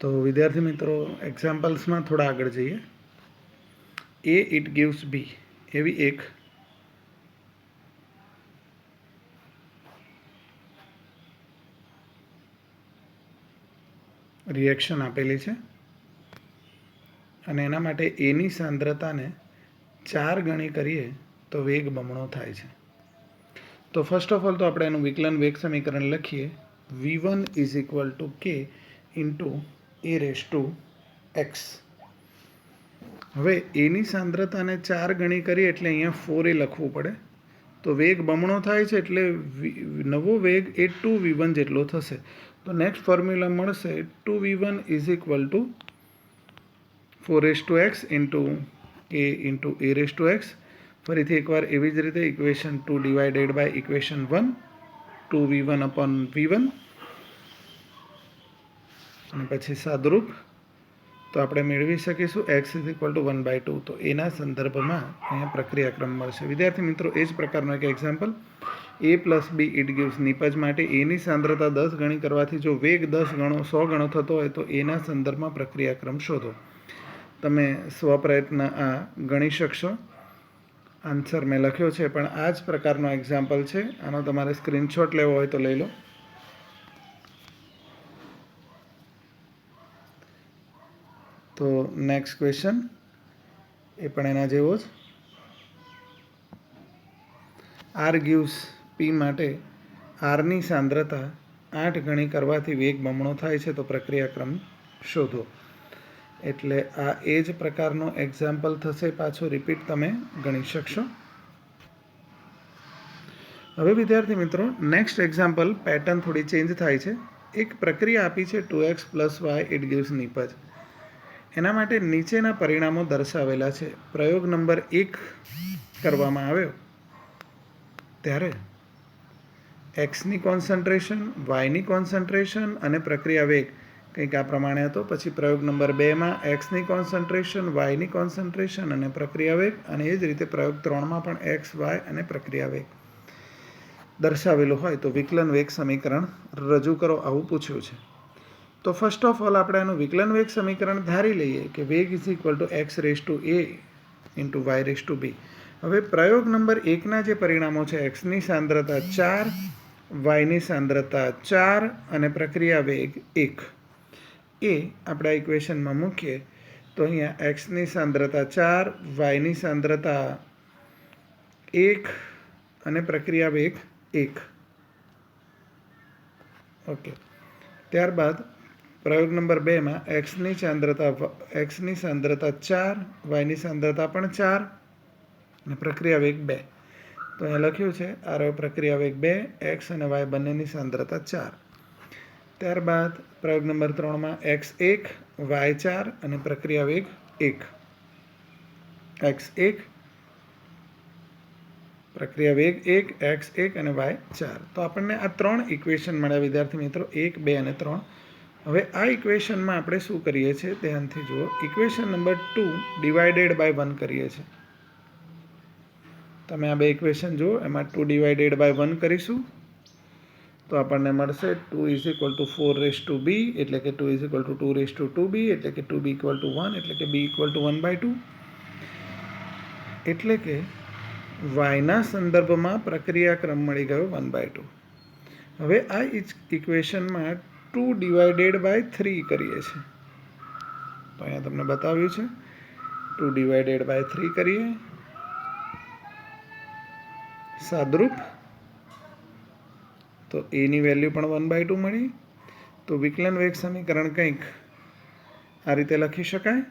તો વિદ્યાર્થી મિત્રો એક્ઝામ્પલ્સમાં થોડા આગળ જઈએ. એ ઇટ ગિવ્સ બી એવી એક રિએક્શન આપેલી છે અને એના માટે એની સાંદ્રતાને 4 ગણી કરીએ તો વેગ બમણો થાય છે. તો ફર્સ્ટ ઓફ ઓલ તો આપણે એનું વિકલન વેગ સમીકરણ લખીએ. v1 is equal two k into a raise to x. હવે એની સાંદ્રતાને 4 ગણી કરીએ એટલે અહીંયા 4a લખવું પડે. તો વેગ બમણો થાય છે એટલે નવો વેગ એ 2v1 જેટલો થશે. તો નેક્સ્ટ ફોર્મ્યુલા મળશે 2v1 is equal to 4x into a into a raise to x. ફરીથી એકવાર એવી જ રીતે equation 2 divided by equation 1 2v1 upon v1 અને પછી સાદરૂપ તો આપણે મેળવી શકીશું x ઇઝ ઇક્વલ ટુ 1/2. તો એના સંદર્ભમાં અહીંયા પ્રક્રિયાક્રમ મળશે. વિદ્યાર્થી મિત્રો એ જ પ્રકારનો એક example a plus B it gives નિપજ માટે એની સાંદ્રતા 10 ગણી કરવાથી જો વેગ 10 ગણો 100 ગણો થતો હોય તો એના સંદર્ભમાં પ્રક્રિયાક્રમ શોધો. તમે સ્વપ્રયત્ન આ ગણી શકશો. આન્સર મેં લખ્યો છે પણ આ જ પ્રકારનો એક્ઝામ્પલ છે. આનો તમારે સ્ક્રીનશોટ લેવો હોય તો લઈ લો. તો નેક્સ્ટ ક્વેશ્ચન એ પણ એના જેવો જ. આર ગિવ્સ પી માટે આરની સાંદ્રતા 8 ગણી કરવાથી વેગ બમણો થાય છે તો પ્રક્રિયાક્રમ શોધો. એટલે આ એ જ પ્રકારનો એક્ઝામ્પલ થશે. પાછો રિપીટ તમે ગણી શકશો. હવે વિદ્યાર્થી મિત્રો નેક્સ્ટ એક્ઝામ્પલ પેટર્ન થોડી ચેન્જ થાય છે. એક પ્રક્રિયા આપી છે 2x plus Y it gives નિપજ. એના માટે નીચેના પરિણામો દર્શાવેલા છે. પ્રયોગ નંબર 1 કરવામાં આવ્યો ત્યારે એક્સની કોન્સન્ટ્રેશન, વાયની કોન્સન્ટ્રેશન અને પ્રક્રિયા વેગ કંઈક આ પ્રમાણે હતો. પછી પ્રયોગ નંબર 2માં એક્સની કોન્સન્ટ્રેશન, વાયની કોન્સન્ટ્રેશન અને પ્રક્રિયા વેગ, અને એ જ રીતે પ્રયોગ 3માં પણ એક્સ, વાય અને પ્રક્રિયા વેગ દર્શાવેલું હોય તો વિકલન વેગ સમીકરણ રજૂ કરો આવું પૂછ્યું છે. તો ફર્સ્ટ ઓફ ઓલ આપણે આનું વિકલન વેગ સમીકરણ ધારી લઈએ કે વેગ is equal to X raise to A into Y raise to B. હવે પ્રયોગ નંબર 1ના જે પરિણામો છે એક્સની સાંદ્રતા 4, વાયની સાંદ્રતા 4 અને પ્રક્રિયા વેગ 1 એ આપણે આ ઇક્વેશનમાં મૂકીએ તો અહીંયા એક્સની સાંદ્રતા 4, વાયની સાંદ્રતા 1 અને પ્રક્રિયા વેગ 1. ઓકે. ત્યારબાદ પ્રયોગ નંબર 2માં એક્સની સાંદ્રતા 4, વાયની સાંદ્રતા પણ 4 અને પ્રક્રિયા વેગ 2. તો અહીંયા લખ્યું છે આ રહ્યો પ્રક્રિયા વેગ 2, એક્સ અને વાય બંનેની સાંદ્રતા 4. ત્યારબાદ પ્રયોગ નંબર 3માં x1, y4 અને પ્રક્રિયા વેગ 1. x1, પ્રક્રિયા વેગ 1, x1 અને y4. તો આપણને આ 3 ઇક્વેશન મળ્યા વિદ્યાર્થી મિત્રો, 1, 2 અને 3. હવે આ ઇક્વેશનમાં આપણે શું કરીએ છીએ ધ્યાનથી જુઓ. ઇક્વેશન નંબર 2 ડિવાઇડેડ બાય 1 કરીએ છીએ. તમે આ બે ઇક્વેશન જુઓ, એમાં 2 ડિવાઇડેડ બાય 1 કરીશું તો આપણને મળશે 2 is equal to 4 raise to B, એટલે કે 2 is equal to 2 raise to 2b, એટલે કે 2b ઇક્વલ ટુ 1, એટલે કે b ઇક્વલ ટુ 1/2. એટલે કે વાયના સંદર્ભમાં પ્રક્રિયાક્રમ મળી ગયો 1/2. હવે આ ઇક્વેશનમાં 2 ડિવાઇડેડ બાય 3 કરીએ છીએ. તો અહીંયા તમને બતાવ્યું છે 2 ડિવાઇડેડ બાય 3 કરીએ. સાદરૂપ તો એની વેલ્યુ પણ 1/2 મળી. તો વિકલન વેગ સમીકરણ કંઈક આ રીતે લખી શકાય.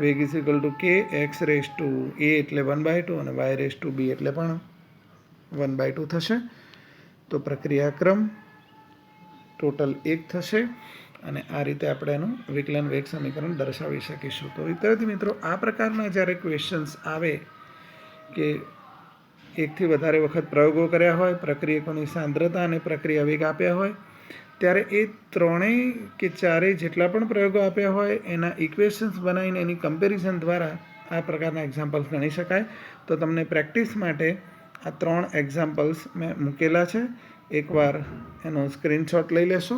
વેગ ઇઝ ઇક્વલ ટુ કે એક્સ રેસ ટુ એ એટલે 1/2 અને વાય રેસ ટુ બી એટલે પણ 1/2 થશે. તો પ્રક્રિયાક્રમ ટોટલ 1 થશે અને આ રીતે આપણે એનું વિકલન વેગ સમીકરણ દર્શાવી શકીશું. તો વિદ્યાર્થી મિત્રો આ પ્રકારના જ્યારે ક્વેશ્ચન્સ આવે કે એકથી વધારે વખત પ્રયોગો કર્યા હોય, પ્રક્રિયકોની સાંદ્રતા અને પ્રક્રિયા વેગ આપ્યા હોય, ત્યારે એ ત્રણેય કે ચારેય જેટલા પણ પ્રયોગો આપ્યા હોય એના ઇક્વેશન્સ બનાવીને એની કમ્પેરિઝન દ્વારા આ પ્રકારના એક્ઝામ્પલ્સ ગણી શકાય. તો તમને પ્રેક્ટિસ માટે આ 3 એક્ઝામ્પલ્સ મેં મૂકેલા છે. એકવાર એનો સ્ક્રીનશોટ લઈ લેશો.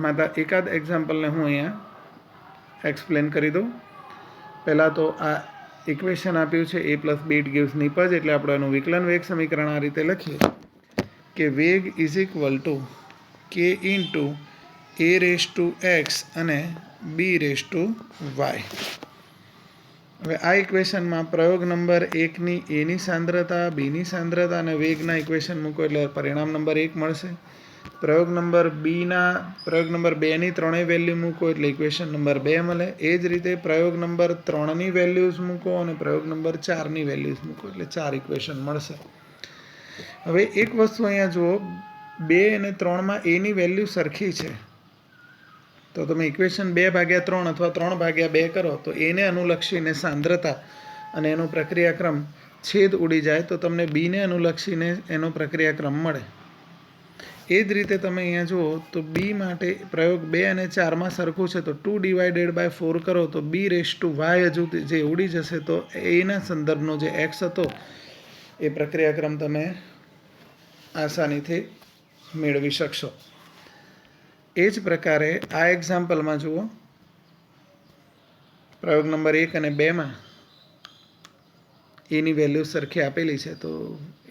આમાં એકાદ એક્ઝામ્પલને હું અહીંયા એક્સપ્લેન કરી દઉં. પહેલાં તો આ ઇક્વેશન આપ્યું છે a plus b it gives નિપજ, એટલે આપણે એનું વિકલન વેગ સમીકરણ આ રીતે લખીએ કે વેગ is equal two k into a raise to x અને b રેસ ટુ y. હવે આ ઇક્વેશનમાં પ્રયોગ નંબર 1ની એની સાંદ્રતા, બીની સાંદ્રતા અને વેગના ઇક્વેશન મૂકો એટલે પરિણામ નંબર 1 મળશે. પ્રયોગ નંબર 2ની ત્રણેય વેલ્યુ મૂકો એટલે ઇક્વેશન નંબર 2 મળે. એ જ રીતે પ્રયોગ નંબર 3ની વેલ્યુઝ મૂકો અને પ્રયોગ નંબર 4ની વેલ્યુઝ મૂકો એટલે 4 ઇક્વેશન મળશે. હવે એક વસ્તુ અહીંયા જુઓ, 2 અને 3માં એની વેલ્યુ સરખી છે, તો તમે ઇક્વેશન 2/3 અથવા 3/2 કરો તો એને અનુલક્ષીને સાંદ્રતા અને એનો પ્રક્રિયાક્રમ છેદ ઉડી જાય તો તમને બીને અનુલક્ષીને એનો પ્રક્રિયાક્રમ મળે. એ જ રીતે તમે અહીંયા જુઓ તો બી માટે પ્રયોગ 2 અને 4માં સરખું છે, તો 2/4 કરો તો b રેસ ટુ y હજુ જે ઉડી જશે, તો એના સંદર્ભનો જે x હતો એ પ્રક્રિયાક્રમ તમે આસાનીથી મેળવી શકશો. એ જ પ્રકારે આ એક્ઝામ્પલમાં જુઓ, પ્રયોગ નંબર 1 અને 2માં એની વેલ્યુ સરખી આપેલી છે, તો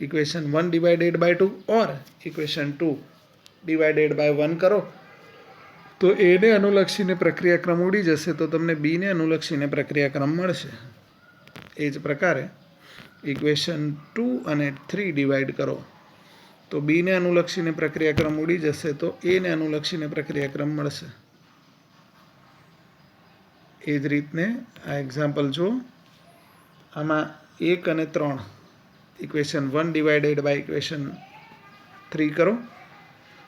ઇક્વેશન 1/2 ઓર ઇક્વેશન 2/1 કરો તો એને અનુલક્ષીને પ્રક્રિયાક્રમ ઉડી જશે, તો તમને બીને અનુલક્ષીને પ્રક્રિયાક્રમ મળશે. એ જ પ્રકારે ઇક્વેશન 2 અને 3 ડિવાઈડ કરો તો બીને અનુલક્ષીને પ્રક્રિયાક્રમ ઉડી જશે, તો એને અનુલક્ષીને પ્રક્રિયાક્રમ મળશે. એ જ રીતને આ એક્ઝામ્પલ જુઓ, આમાં 1 અને 3 ઇક્વેશન 1/2 ઇક્વેશન 3 કરો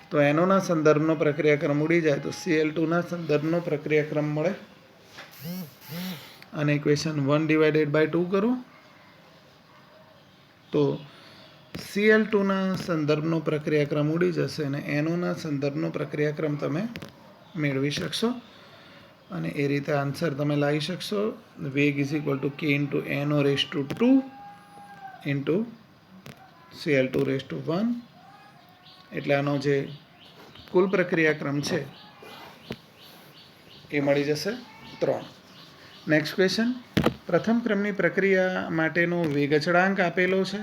તો એનોના સંદર્ભનો પ્રક્રિયાક્રમ ઉડી જાય તો Cl2ના સંદર્ભનો પ્રક્રિયાક્રમ મળે. અને ઇક્વેશન 1/2 કરો તો Cl2ના સંદર્ભનો પ્રક્રિયાક્રમ ઉડી જશે અને એનોના સંદર્ભનો પ્રક્રિયાક્રમ તમે મેળવી શકશો અને એ રીતે આન્સર તમે લાવી શકશો. વેગ is equal two k into NO raise to 2 into Cl2 raise to 1, એટલે આનો જે કુલ પ્રક્રિયાક્રમ છે એ મળી જશે 3. નેક્સ્ટ ક્વેશ્ચન, પ્રથમ ક્રમની પ્રક્રિયા માટેનો વેગ અચળાંક આપેલો છે.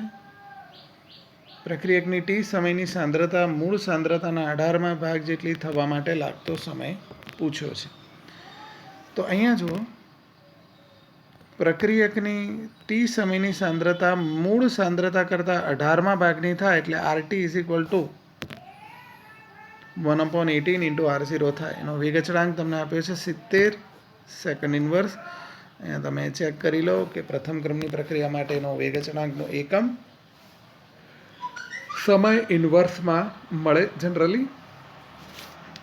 પ્રક્રિયકની t સમયની સાંદ્રતા મૂળ સાંદ્રતાના 18મા ભાગ જેટલી થવા માટે લાગતો સમય પૂછ્યો છે. તો અહીંયા જુઓ, પ્રક્રિયકની t સમયની સાંદ્રતા મૂળ સાંદ્રતા કરતાં 18મા ભાગની થાય એટલે RT is equal two 1/18 into R0 થાય. એનો વેગ અચળાંક તમને આપ્યો છે 70 સેકન્ડ ઇન્વર્સ. અહીંયા તમે ચેક કરી લો કે પ્રથમ ક્રમની પ્રક્રિયા માટેનો વેગ અચળાંકનો એકમ સમય ઇન્વર્સમાં મળે જનરલી.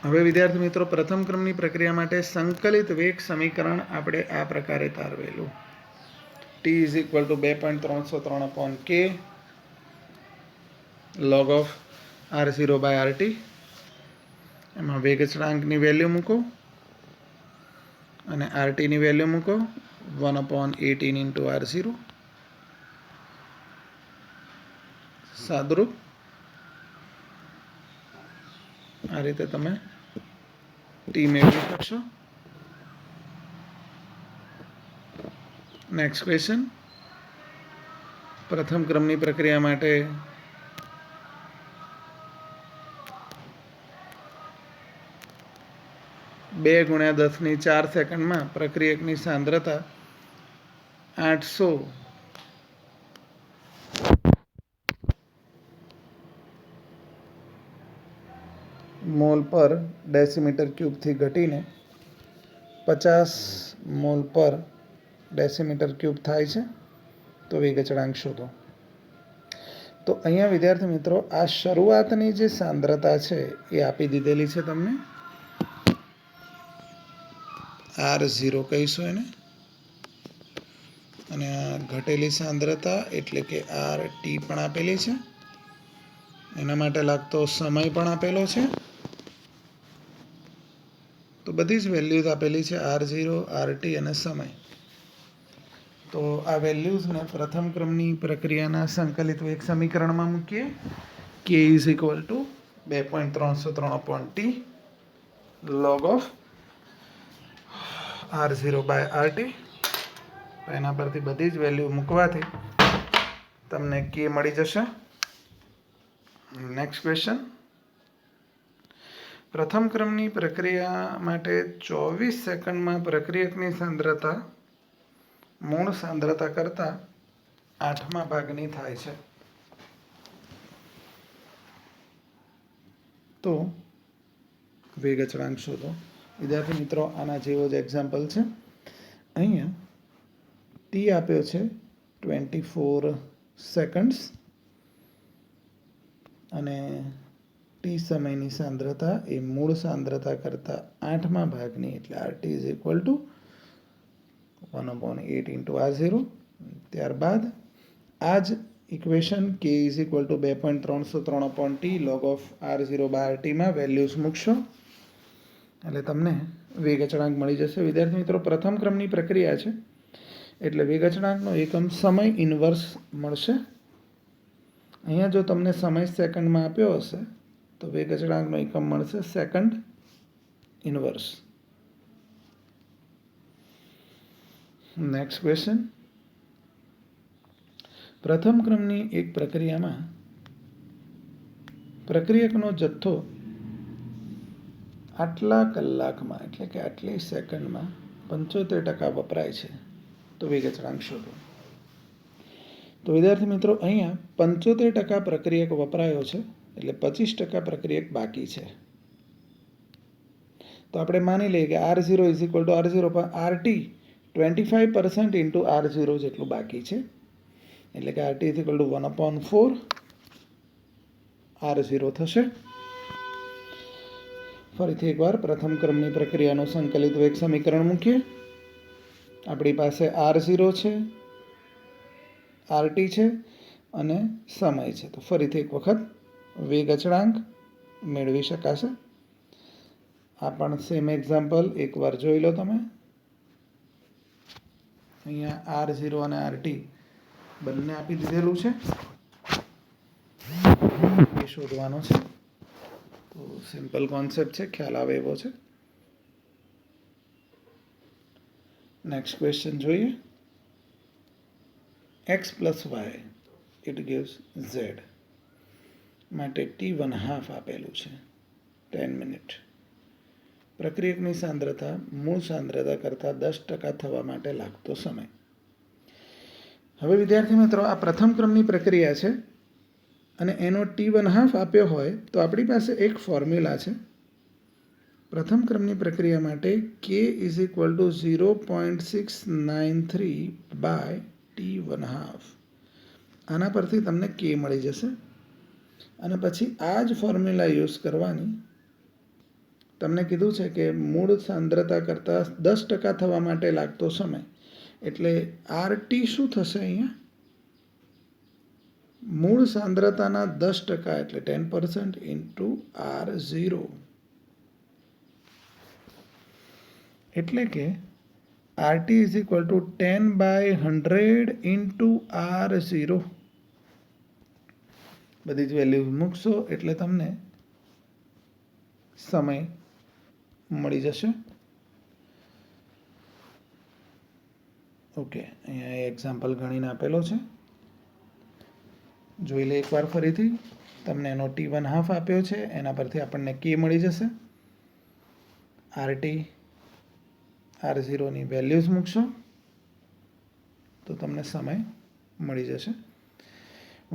હવે વિદ્યાર્થી મિત્રો, પ્રથમ ક્રમની પ્રક્રિયા માટે સંકલિત વેગ સમીકરણ આપણે આ પ્રકારે તારવેલું. t is equal two 2.303/k log of R0/RT. એમાં વેગ અચળાંકની વેલ્યુ મૂકો અને RTની વેલ્યુ મૂકો 1/18 ઇન્ટુ R0. સાદરૂપ આ રીતે તમે ટી મેળવી શકશો. નેક્સ્ટ ક્વેશ્ચન, પ્રથમ ક્રમની પ્રક્રિયા માટે બે ગુણ્યા 10⁴ સેકન્ડમાં પ્રક્રિયકની સાંદ્રતા 800 મોલ પર ડેસીમીટર ક્યુબથી ઘટીને 50 મોલ પર ડેસીમીટર ક્યુબ થાય છે. તો વેગ અચળાંક શોધો. તો અહીંયા વિદ્યાર્થી મિત્રો, આ શરૂઆતની જે સાંદ્રતા છે એ આપી દીધેલી છે તમને, R0 કહીશું એને, અને આ ઘટેલી સાંદ્રતા એટલે કે RT પણ આપેલી છે. એના માટે લાગતો સમય પણ આપેલો છે. તો બધી જ વેલ્યુઝ આપેલી છે, R0, RT અને સમય. તો આ વેલ્યુઝને પ્રથમ ક્રમની પ્રક્રિયાના સંકલિત વેગ સમીકરણમાં મૂકીએ. k is equal to 2.303/t log of R0 by RT. એના પરથી બધી જ વેલ્યુ મૂકવાથી તમને કે મળી જશે. Next question. પ્રથમ ક્રમની પ્રક્રિયા માટે 24 સેકન્ડમાં પ્રક્રિયકની સાંદ્રતા મૂળ સાંદ્રતા કરતાં 8મા ભાગની થાય છે. તો વેગ અચળાંક શોધો. વિદ્યાર્થી મિત્રો, આના જેવો જ એક્ઝામ્પલ છે. અહીંયા ટી આપ્યો છે 24 સેકન્ડ્સ અને ટી સમયની સાંદ્રતા એ મૂળ સાંદ્રતા કરતાં 8મા ભાગની, એટલે RT is equal to 1/8 into R0. ત્યારબાદ આ જ equation k is equal to 2.303/t log of R0 by RTમાં વેલ્યુઝ મૂકશો એટલે તમને વેગ અચળાંક મળી જશે. વિદ્યાર્થી મિત્રો, પ્રથમ ક્રમની પ્રક્રિયા છે એટલે વેગ અચળાંકનો એકમ સમય ઇન્વર્સ મળશે. અહીંયા જો તમને સમય સેકન્ડમાં આપ્યો હશે તો વેગ અચળાંકનો એકમ મળશે સેકન્ડ ઇન્વર્સ. Next question. પ્રથમ ક્રમની એક પ્રક્રિયામાં પ્રક્રિયકનો જથ્થો આટલા કલાકમાં, એટલે કે આટલી સેકન્ડમાં 75% વપરાય છે. તો વેગ અચળાંક શોધો. તો વિદ્યાર્થી મિત્રો, અહીંયા 75% પ્રક્રિયક વપરાયો છે એટલે 25% પ્રક્રિયક બાકી છે. તો આપણે માની લઈએ કે R0 is equal two R0 પર RT 25% ઇન્ટુ R0 જેટલું બાકી છે, એટલે કે RT is equal two 1/4 R0 થશે. ફરીથી એકવાર પ્રથમ ક્રમની પ્રક્રિયાનું સંકલિત વેગ સમીકરણ મૂકીએ. આપણી પાસે R0 છે, RT છે અને સમય છે. તો ફરીથી એક વખત વેગ અચળાંક મેળવી શકાશે. આ પણ સેમ એક્ઝામ્પલ એકવાર જોઈ લો તમે. અહીંયા R0 અને RT બંને આપી દીધેલું છે, એ શોધવાનો છે. તો સિમ્પલ કોન્સેપ્ટ છે, ખ્યાલ આવે એવો છે. નેક્સ્ટ ક્વેશ્ચન જોઈએ. x plus Y it gives z માટે t1/2 આપેલું છે 10 મિનિટ. પ્રક્રિયકની સાંદ્રતા મૂળ સાંદ્રતા કરતાં 10% થવા માટે લાગતો સમય. હવે વિદ્યાર્થી મિત્રો, આ પ્રથમ ક્રમની પ્રક્રિયા છે અને એનો t1/2 આપ્યો હોય તો આપણી પાસે એક ફોર્મ્યુલા છે. પ્રથમ ક્રમની પ્રક્રિયા માટે k is equal two 0.693/t1/2. આના પરથી તમને k મળી જશે અને પછી આ જ ફોર્મ્યુલા યુઝ કરવાની. તમને કીધું છે કે મૂળ સાંદ્રતા કરતાં 10% થવા માટે લાગતો સમય, એટલે RT શું થશે? અહીંયા મૂળ સાંદ્રતાના 10% એટલે 10% ઇન્ટુ R0, એટલે કે RT is equal two 10/100 into R0. બધી જ વેલ્યુ મૂકશો એટલે તમને સમય મળી જશે. ઓકે, અહીંયા એક્ઝામ્પલ ગણીને આપેલો છે, જોઈ લે એકવાર ફરીથી. તમને એનો t1/2 આપ્યો છે, એના પરથી આપણને k મળી જશે. RT R0ની વેલ્યુઝ મૂકશો તો તમને સમય મળી જશે.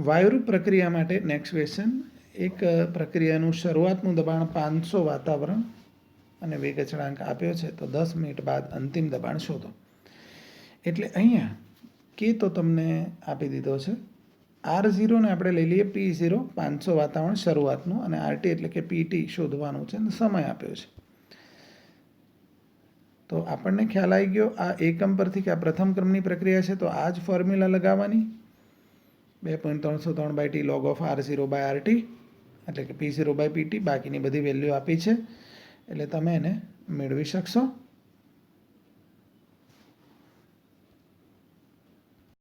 વાયુરૂપ પ્રક્રિયા માટે નેક્સ્ટ ક્વેશ્ચન. એક પ્રક્રિયાનું શરૂઆતનું દબાણ 500 વાતાવરણ અને વેગ અચળાંક આપ્યો છે, તો 10 મિનિટ બાદ અંતિમ દબાણ શોધો. એટલે અહીંયા કે તો તમને આપી દીધો છે. R0 ને આપણે લઈ લઈએ P0, 500 વાતાવરણ શરૂઆતનું, અને RT એટલે કે PT શોધવાનું છે અને સમય આપ્યો છે. તો આપણને ખ્યાલ આવી ગયો આ એકમ પરથી કે આ પ્રથમ ક્રમની પ્રક્રિયા છે, તો આ જ ફોર્મ્યુલા લગાવવાની. 2.303/t log of R0 by RT, એટલે કે P0/PT. બાકીની બધી વેલ્યુ આપી છે એટલે તમે એને મેળવી શકશો.